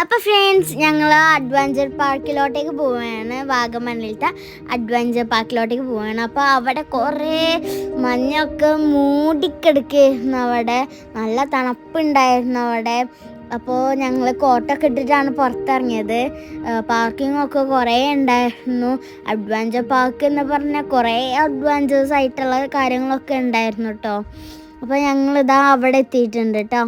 അപ്പോൾ ഫ്രണ്ട്സ്, ഞങ്ങൾ അഡ്വഞ്ചർ പാർക്കിലോട്ടേക്ക് പോവുകയാണ്. വാഗമണ്ണിലത്തെ അഡ്വഞ്ചർ പാർക്കിലോട്ടേക്ക് പോവുകയാണ്. അപ്പോൾ അവിടെ കുറേ മഞ്ഞൊക്കെ മൂടിക്കിടക്കുകയായിരുന്നു. അവിടെ നല്ല തണുപ്പുണ്ടായിരുന്നു അവിടെ. അപ്പോൾ ഞങ്ങൾ കോട്ടൊക്കെ ഇട്ടിട്ടാണ് പുറത്തിറങ്ങിയത്. പാർക്കിങ്ങൊക്കെ കുറേ ഉണ്ടായിരുന്നു. അഡ്വഞ്ചർ പാർക്ക് എന്ന് പറഞ്ഞാൽ കുറേ അഡ്വഞ്ചേഴ്സ് ആയിട്ടുള്ള കാര്യങ്ങളൊക്കെ ഉണ്ടായിരുന്നു കേട്ടോ. അപ്പോൾ ഞങ്ങളിതാ അവിടെ എത്തിയിട്ടുണ്ട് കേട്ടോ.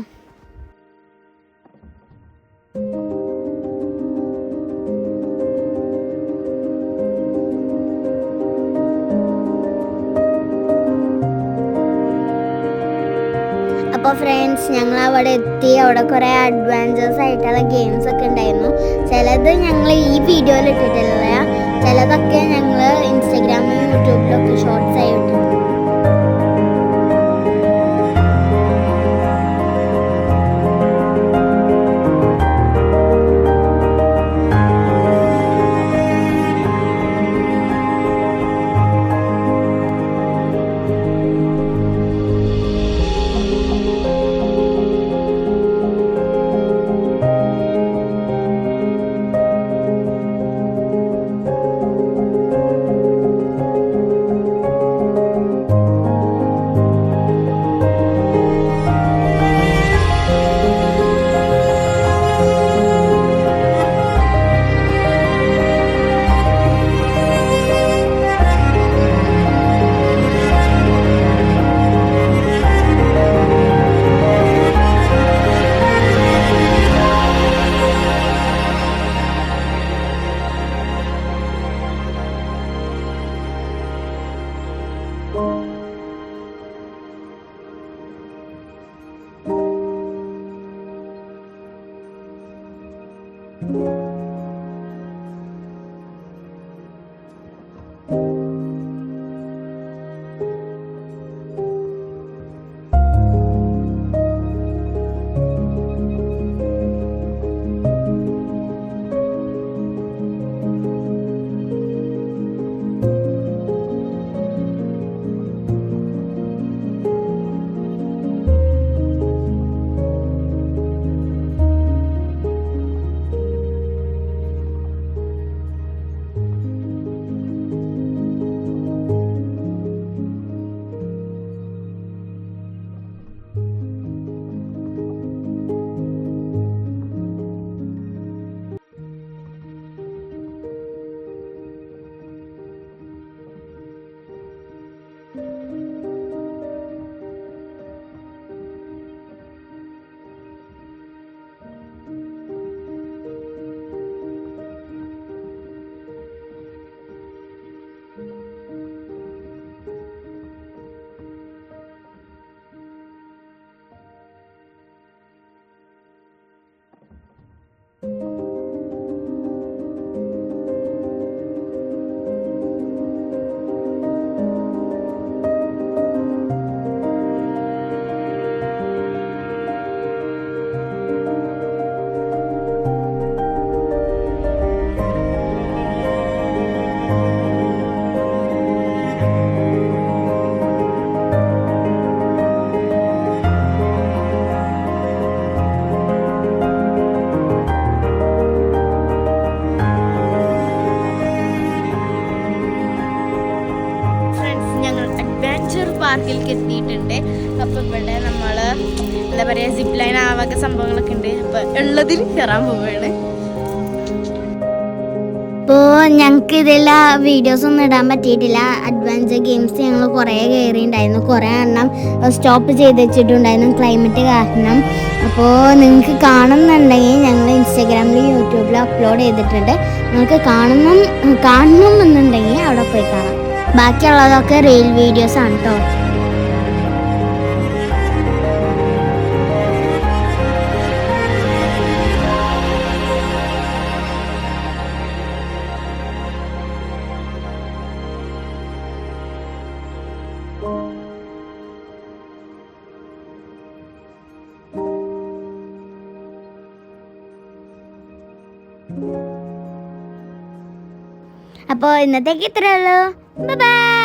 അപ്പോൾ ഫ്രണ്ട്സ്, ഞങ്ങൾ അവിടെ എത്തി. അവിടെ കുറേ അഡ്വഞ്ചേഴ്സ് ആയിട്ടുള്ള ഗെയിംസ് ഒക്കെ ഉണ്ടായിരുന്നു. ചിലത് ഞങ്ങൾ ഈ വീഡിയോയിൽ ഇട്ടിട്ടില്ല, ചിലതൊക്കെ ഞങ്ങൾ ഇൻസ്റ്റഗ്രാമിലും യൂട്യൂബിലൊക്കെ ഷോർട്സ് ആയി ഇട്ടിട്ടുണ്ട്. പാർക്കിലേക്ക് എത്തിയിട്ടുണ്ട്. അപ്പോൾ ഇവിടെ നമ്മൾ എന്താ പറയുക, സിപ്പ് ലൈൻ ആ വക സംഭവങ്ങളൊക്കെ ഉണ്ട്. അപ്പോൾ ഉള്ളതിൽ കയറാൻ പോവുകയാണ്. അപ്പോൾ ഞങ്ങൾക്ക് ഇതിലെ വീഡിയോസൊന്നും ഇടാൻ പറ്റിയിട്ടില്ല. അഡ്വഞ്ചർ ഗെയിംസ് ഞങ്ങൾ കുറേ കയറിയിട്ടുണ്ടായിരുന്നു. കുറേ എണ്ണം സ്റ്റോപ്പ് ചെയ്ത് വെച്ചിട്ടുണ്ടായിരുന്നു ക്ലൈമറ്റ് കാരണം. അപ്പോൾ നിങ്ങൾക്ക് കാണുന്നുണ്ടെങ്കിൽ ഞങ്ങൾ ഇൻസ്റ്റാഗ്രാമിലും യൂട്യൂബിലും അപ്ലോഡ് ചെയ്തിട്ടുണ്ട്. നിങ്ങൾക്ക് കാണണമെന്നുണ്ടെങ്കിൽ അവിടെ പോയി കാണാം. ബാക്കിയുള്ളതൊക്കെ റീൽ വീഡിയോസ് ആണ് കേട്ടോ. അപ്പോൾ ഇന്നത്തേക്ക് ഇത്രയേ ഉള്ളൂ. Bye bye.